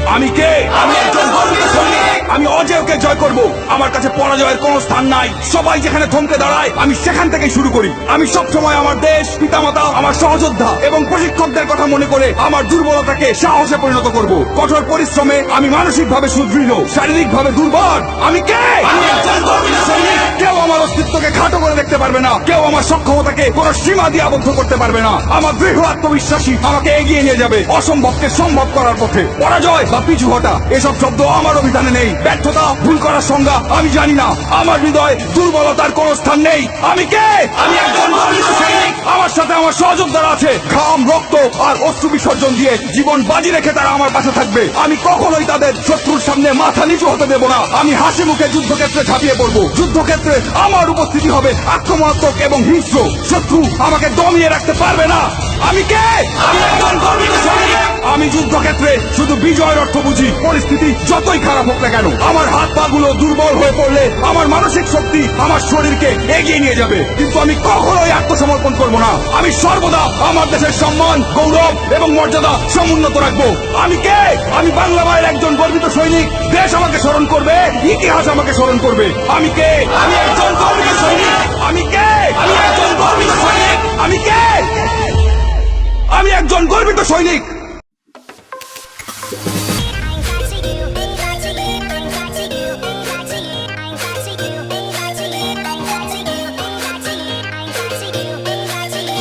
আমি কে? আমি একজন গর্বিত সৈনিক। আমি অজেয়কে জয় করব। আমার কাছে পরাজয়ের কোনো স্থান নাই। সবাই যেখানে থমকে দাঁড়ায় আমি সেখান থেকেই শুরু করি। আমি সবসময় আমার দেশ, পিতামাতা, আমার সহযোদ্ধা এবং প্রশিক্ষকদের কথা মনে করে আমার দুর্বলতাকে সাহসে পরিণত করব। কঠোর পরিশ্রমে আমি মানসিকভাবে সুদৃঢ়, শারীরিকভাবে দুর্বল। আমি কে? আমি একজন গর্বিত সৈনিক। কেউ আমার অস্তিত্বকে খাটো করে দেখতে পারবে না। কেউ আমার সক্ষমতাকে কোনো সীমা দিয়ে আবদ্ধ করতে পারবে না। আমার দৃঢ় আত্মবিশ্বাসী আমাকে এগিয়ে নিয়ে যাবে অসম্ভবকে সম্ভব করার পথে। পরাজয় বা পিছু হটা এসব শব্দ আমার অভিধানে নেই। ব্যর্থতা, ভুল করার সংজ্ঞা আমি জানি না। আমার হৃদয় দুর্বলতার কোনো স্থান নেই। আমি কে? আমি একজন গর্বিত সৈনিক। আমার সাথে আমার সহযোদ্ধারা আছে। ঘাম, রক্ত আর অশ্রু বিসর্জন দিয়ে জীবন বাজি রেখে তারা আমার পাশে থাকবে। আমি কখনোই তাদের শত্রুর সামনে মাথা নিচু হতে দেব না। আমি হাসি মুখে যুদ্ধক্ষেত্রে ঝাঁপিয়ে পড়বো। যুদ্ধক্ষেত্রে আমার উপস্থিতি হবে আক্রমণাত্মক এবং হিংস্র। শত্রু আমাকে দমিয়ে রাখতে পারবে না। আমি কে? আমি একজন গর্বিত সৈনিক। আমি যুদ্ধক্ষেত্রে শুধু বিজয়ের অর্থ বুঝি। পরিস্থিতি যতই খারাপ হোক না কেন, আমার হাত পা গুলো দুর্বল হয়ে পড়লে আমার মানসিক শক্তি আমার শরীরকে এগিয়ে নিয়ে যাবে। কিন্তু আমি কখনোই আত্মসমর্পণ করব না। আমি সর্বদা আমার দেশের সম্মান, গৌরব এবং মর্যাদা সমুন্নত রাখবো। আমি কে? আমি বাংলা মায়ের একজন গর্বিত সৈনিক। দেশ আমাকে স্মরণ করবে, ইতিহাস আমাকে স্মরণ করবে। আমি কে? আমি একজন গর্বিত সৈনিক। আমি কে? আমি একজন গর্বিত সৈনিক। আমি কে? আমি একজন গর্বিত সৈনিক।